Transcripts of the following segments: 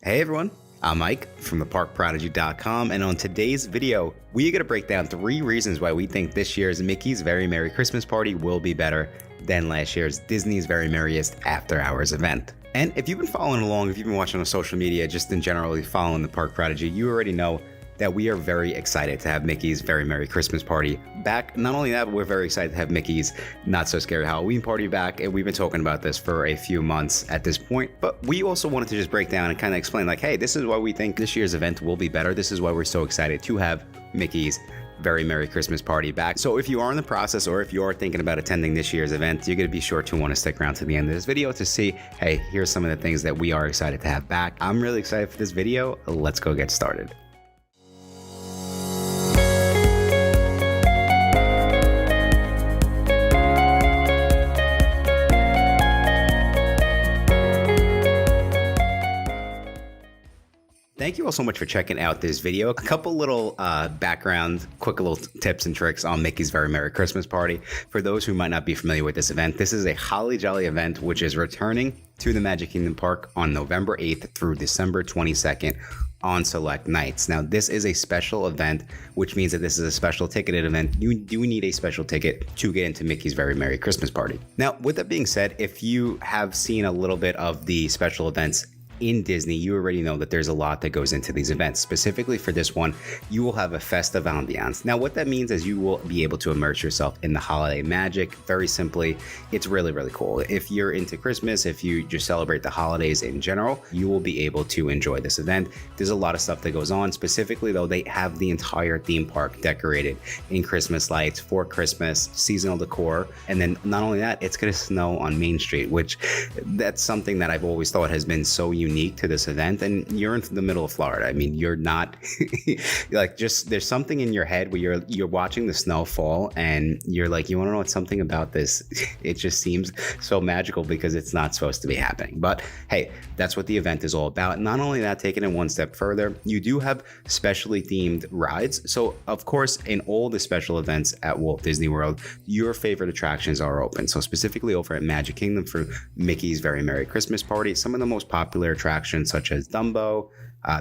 Hey everyone, I'm Mike from theparkprodigy.com, and on today's video, we are going to break down 3 reasons why we think this year's Mickey's Very Merry Christmas Party will be better than last year's Disney's Very Merriest After Hours event. And if you've been following along, if you've been watching on social media, just in general following the Park Prodigy, you already know that we are very excited to have Mickey's Very Merry Christmas Party back. Not only that, but we're very excited to have Mickey's Not So Scary Halloween Party back, and we've been talking about this for a few months at this point. But we also wanted to just break down and kind of explain, like, hey, this is why we think this year's event will be better. This is why we're so excited to have Mickey's Very Merry Christmas Party back. So if you are in the process, or if you are thinking about attending this year's event, you're going to be sure to want to stick around to the end of this video to see, hey, here's some of the things that we are excited to have back. I'm really excited for this video. Let's go get started. Thank you all so much for checking out this video. A couple little background, quick little tips and tricks on Mickey's Very Merry Christmas Party. For those who might not be familiar with this event, this is a Holly Jolly event which is returning to the Magic Kingdom Park on November 8th through December 22nd on select nights. Now, this is a special event, which means that this is a special ticketed event. You do need a special ticket to get into Mickey's Very Merry Christmas Party. Now, with that being said, if you have seen a little bit of the special events in Disney, you already know that there's a lot that goes into these events. Specifically for this one, you will have a festive ambiance. Now, what that means is you will be able to immerse yourself in the holiday magic. Very simply, it's really, really cool. If you're into Christmas, if you just celebrate the holidays in general, you will be able to enjoy this event. There's a lot of stuff that goes on. Specifically, though, they have the entire theme park decorated in Christmas lights for Christmas, seasonal decor. And then not only that, it's going to snow on Main Street, which that's something that I've always thought has been so unique to this event. And you're in the middle of Florida. I mean, you're not like, just there's something in your head where you're watching the snow fall and you're like, you want to know what something about this? It just seems so magical because it's not supposed to be happening. But hey, that's what the event is all about. Not only that, taking it one step further, you do have specially themed rides. So of course, in all the special events at Walt Disney World, your favorite attractions are open. So specifically over at Magic Kingdom for Mickey's Very Merry Christmas Party, some of the most popular attractions such as Dumbo,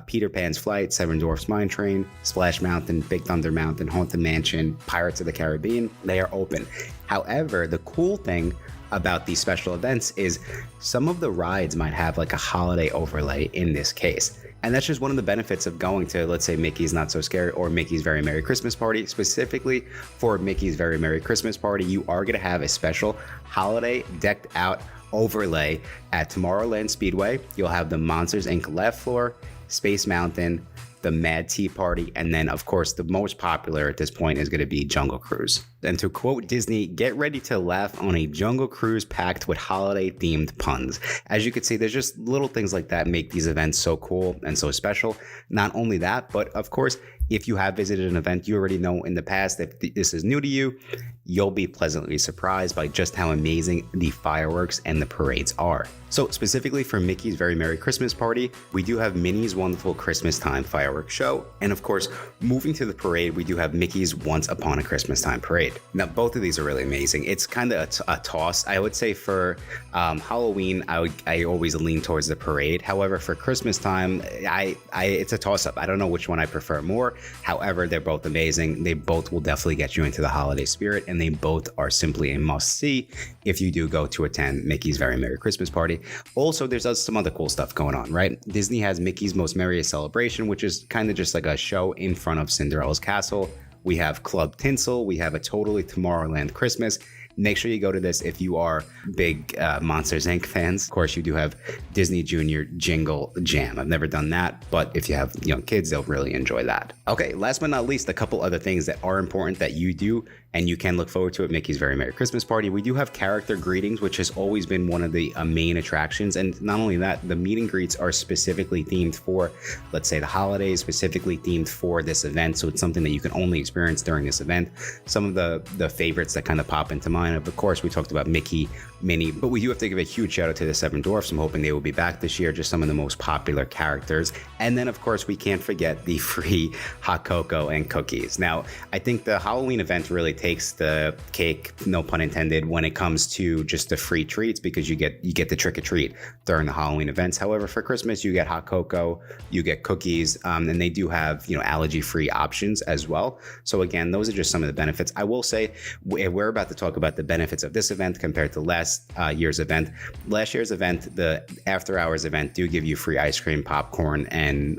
Peter Pan's Flight, Seven Dwarfs Mine Train, Splash Mountain, Big Thunder Mountain, Haunted Mansion, Pirates of the Caribbean, they are open. However, the cool thing about these special events is some of the rides might have like a holiday overlay in this case. And that's just one of the benefits of going to, let's say, Mickey's Not So Scary or Mickey's Very Merry Christmas Party. Specifically for Mickey's Very Merry Christmas Party, you are going to have a special holiday decked out overlay at Tomorrowland Speedway. You'll have the Monsters Inc. laugh floor, Space Mountain, the Mad Tea Party, and then of course the most popular at this point is going to be Jungle Cruise. And to quote Disney, get ready to laugh on a Jungle Cruise packed with holiday themed puns. As you can see, there's just little things like that make these events so cool and so special. Not only that, but of course, if you have visited an event, you already know in the past, if this is new to you, you'll be pleasantly surprised by just how amazing the fireworks and the parades are. So specifically for Mickey's Very Merry Christmas Party, we do have Minnie's Wonderful Christmas Time fireworks show. And of course, moving to the parade, we do have Mickey's Once Upon a Christmas Time parade. Now, both of these are really amazing. It's kind of a toss. I would say for Halloween, I always lean towards the parade. However, for Christmas time, it's a toss up. I don't know which one I prefer more. However, they're both amazing. They both will definitely get you into the holiday spirit, and they both are simply a must see if you do go to attend Mickey's Very Merry Christmas Party. Also, there's some other cool stuff going on, right? Disney has Mickey's Most Merriest Celebration, which is kind of just like a show in front of Cinderella's castle. We have Club Tinsel. We have a Totally Tomorrowland Christmas. Make sure you go to this if you are big Monsters Inc. fans. Of course, you do have Disney Junior Jingle Jam. I've never done that, but if you have young kids, they'll really enjoy that. Okay, last but not least, a couple other things that are important that you do and you can look forward to at Mickey's Very Merry Christmas Party. We do have character greetings, which has always been one of the main attractions. And not only that, the meet and greets are specifically themed for, let's say, the holidays, specifically themed for this event. So it's something that you can only experience during this event. Some of the favorites that kind of pop into mind, of course, we talked about Mickey, Minnie, but we do have to give a huge shout out to the Seven Dwarfs. I'm hoping they will be back this year, just some of the most popular characters. And then, of course, we can't forget the free hot cocoa and cookies. Now, I think the Halloween event really takes the cake, no pun intended, when it comes to just the free treats, because you get the trick or treat during the Halloween events. However, for Christmas, you get hot cocoa, you get cookies, and they do have allergy-free options as well. So again, those are just some of the benefits. I will say we're about to talk about the benefits of this event compared to last year's event. Last year's event, the after hours event, do give you free ice cream, popcorn, and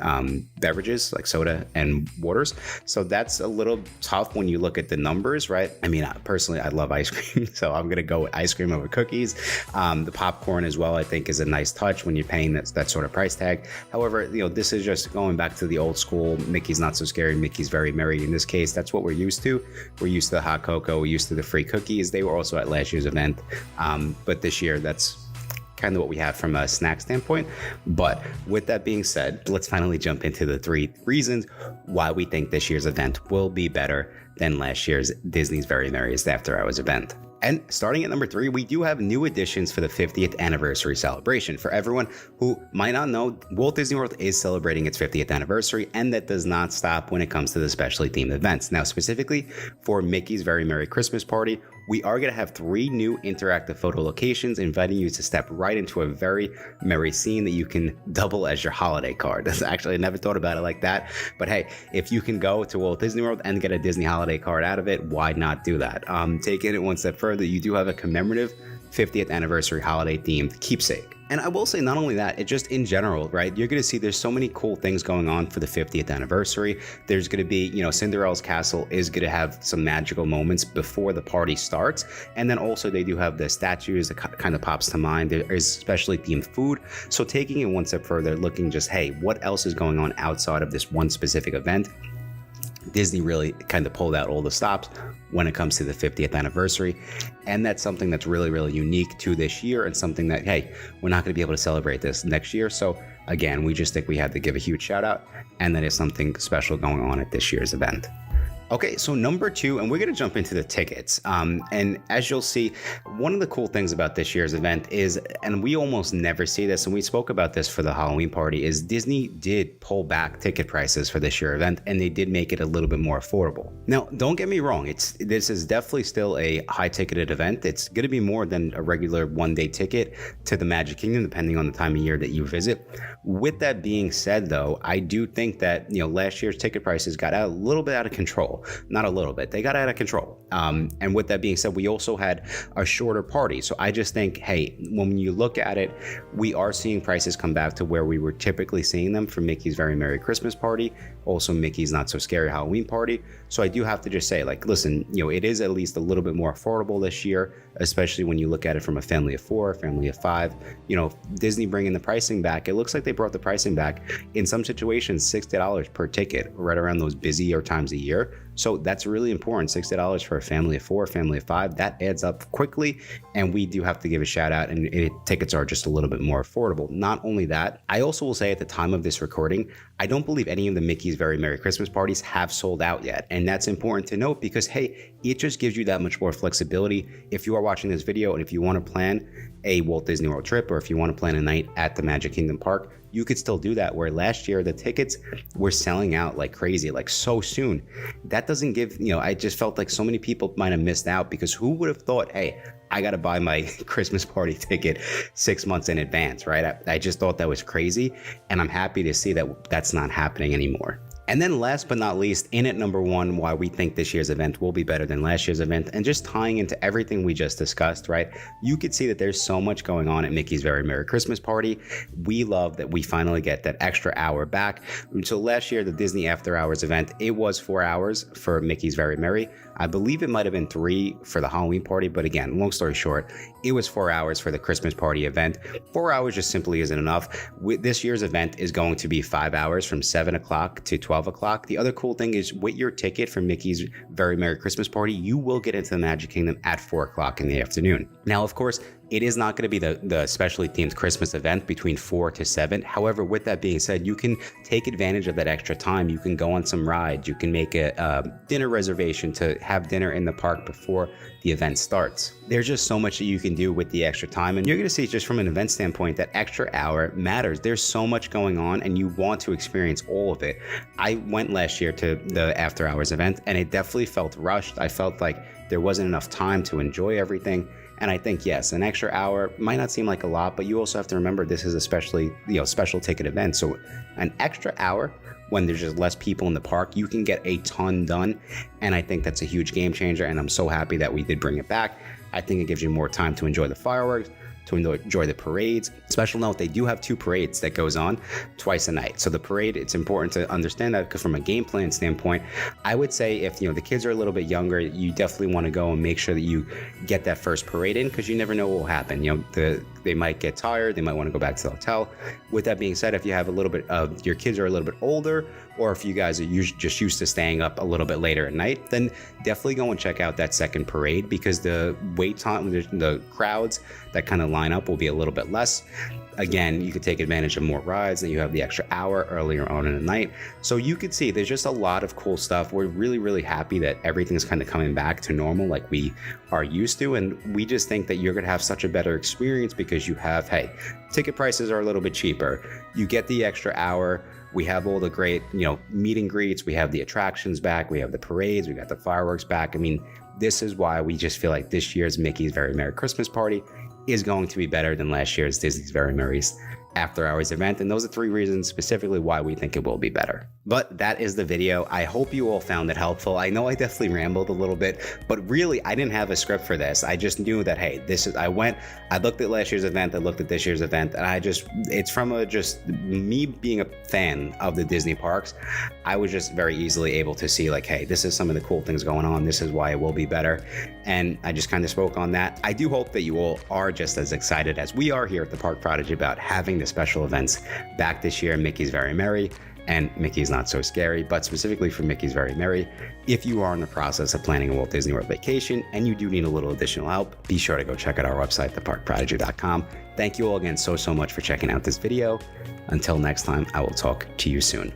beverages like soda and waters. So that's a little tough when you look at the numbers, right? I mean, personally, I love ice cream, so I'm gonna go with ice cream over cookies. The popcorn as well, I think, is a nice touch when you're paying that sort of price tag. However, this is just going back to the old school Mickey's Not So Scary, Mickey's Very Merry. In this case, that's what we're used to. We're used to the hot cocoa, we're used to the free cookies. They were also at last year's event, but this year, that's kind of what we have from a snack standpoint. But with that being said, let's finally jump into the 3 reasons why we think this year's event will be better than last year's Disney's Very Merriest After Hours event. And starting at number 3, we do have new additions for the 50th anniversary celebration. For everyone who might not know, Walt Disney World is celebrating its 50th anniversary, and that does not stop when it comes to the specially themed events. Now, specifically for Mickey's Very Merry Christmas Party, we are going to have 3 new interactive photo locations, inviting you to step right into a very merry scene that you can double as your holiday card. That's actually, I never thought about it like that. But hey, if you can go to Walt Disney World and get a Disney holiday card out of it, why not do that? Taking it one step further, you do have a commemorative 50th anniversary holiday themed keepsake. And I will say, not only that, it just in general, right? You're going to see there's so many cool things going on for the 50th anniversary. There's going to be, Cinderella's castle is going to have some magical moments before the party starts. And then also they do have the statues that kind of pops to mind. There is specially themed food. So taking it one step further, looking just, hey, what else is going on outside of this one specific event? Disney really kind of pulled out all the stops when it comes to the 50th anniversary. And that's something that's really, really unique to this year, and something that, hey, we're not going to be able to celebrate this next year. So again, we just think we had to give a huge shout out, and that is something special going on at this year's event. Okay, so number 2, and we're going to jump into the tickets. And as you'll see, one of the cool things about this year's event is, and we almost never see this, and we spoke about this for the Halloween party, is Disney did pull back ticket prices for this year's event, and they did make it a little bit more affordable. Now, don't get me wrong, this is definitely still a high-ticketed event. It's going to be more than a regular one-day ticket to the Magic Kingdom, depending on the time of year that you visit. With that being said, though, I do think that last year's ticket prices got a little bit out of control. Not a little bit, they got out of control. And with that being said, we also had a shorter party. So I just think, hey, when you look at it, we are seeing prices come back to where we were typically seeing them for Mickey's Very Merry Christmas Party, also Mickey's Not So Scary Halloween Party. So I do have to just say, listen, it is at least a little bit more affordable this year, especially when you look at it from a family of 4, family of 5. Disney bringing the pricing back. It looks like they brought the pricing back in some situations, $60 per ticket, right around those busier times a year. So that's really important. $60 for a family of 4, family of 5, that adds up quickly. And we do have to give a shout out, and tickets are just a little bit more affordable. Not only that, I also will say at the time of this recording, I don't believe any of the Mickey's Very Merry Christmas parties have sold out yet. And that's important to note because, hey, it just gives you that much more flexibility. If you are watching this video and if you want to plan a Walt Disney World trip, or if you want to plan a night at the Magic Kingdom Park, you could still do that. Where last year the tickets were selling out like crazy, like so soon. That doesn't give, I just felt like so many people might have missed out, because who would have thought, hey, I got to buy my Christmas party ticket 6 months in advance, right? I just thought that was crazy. And I'm happy to see that that's not happening anymore. And then last but not least, in at number 1, why we think this year's event will be better than last year's event, and just tying into everything we just discussed, right? You could see that there's so much going on at Mickey's Very Merry Christmas Party. We love that we finally get that extra hour back. So last year, the Disney After Hours event, it was 4 hours for Mickey's Very Merry. I believe it might have been 3 for the Halloween party, but again, long story short, it was 4 hours for the Christmas party event. 4 hours just simply isn't enough. This year's event is going to be 5 hours from 7 o'clock to 12 o'clock. The other cool thing is, with your ticket for Mickey's Very Merry Christmas Party, you will get into the Magic Kingdom at 4 o'clock in the afternoon. Now, of course, It is not going to be the specially themed Christmas event between 4 to 7. However, with that being said, you can take advantage of that extra time. You can go on some rides. You can make a dinner reservation to have dinner in the park before the event starts. There's just so much that you can do with the extra time. And you're going to see just from an event standpoint that extra hour matters. There's so much going on and you want to experience all of it. I went last year to the after hours event and it definitely felt rushed. I felt like there wasn't enough time to enjoy everything. And I think, yes, an extra hour might not seem like a lot, but you also have to remember this is a special ticket event. So an extra hour when there's just less people in the park, you can get a ton done. And I think that's a huge game changer. And I'm so happy that we did bring it back. I think it gives you more time to enjoy the fireworks, to enjoy the parades. Special note, they do have 2 parades that goes on twice a night. So the parade, it's important to understand that because from a game plan standpoint, I would say if the kids are a little bit younger, you definitely want to go and make sure that you get that first parade in because you never know what will happen. They might get tired, they might want to go back to the hotel. With that being said, if you have a little bit of your kids are a little bit older, or if you guys are just used to staying up a little bit later at night, then definitely go and check out that second parade because the wait time, the crowds that kind of line up will be a little bit less. Again, you could take advantage of more rides, and you have the extra hour earlier on in the night. So you could see there's just a lot of cool stuff. We're really, really happy that everything's kind of coming back to normal like we are used to. And we just think that you're going to have such a better experience because you have, ticket prices are a little bit cheaper. You get the extra hour. We have all the great, meet and greets. We have the attractions back. We have the parades. We got the fireworks back. I mean, this is why we just feel like this year's Mickey's Very Merry Christmas Party is going to be better than last year's Disney's Very Merry's After Hours event. And those are 3 reasons specifically why we think it will be better. But that is the video. I hope you all found it helpful. I know I definitely rambled a little bit, but really I didn't have a script for this. I just knew that, I looked at last year's event, I looked at this year's event, and it's from just me being a fan of the Disney parks. I was just very easily able to see this is some of the cool things going on. This is why it will be better. And I just kind of spoke on that. I do hope that you all are just as excited as we are here at the Park Prodigy about having the special events back this year. Mickey's Very Merry and Mickey's Not So Scary, but specifically for Mickey's Very Merry. If you are in the process of planning a Walt Disney World vacation and you do need a little additional help, be sure to go check out our website, theparkprodigy.com. Thank you all again so much for checking out this video. Until next time, I will talk to you soon.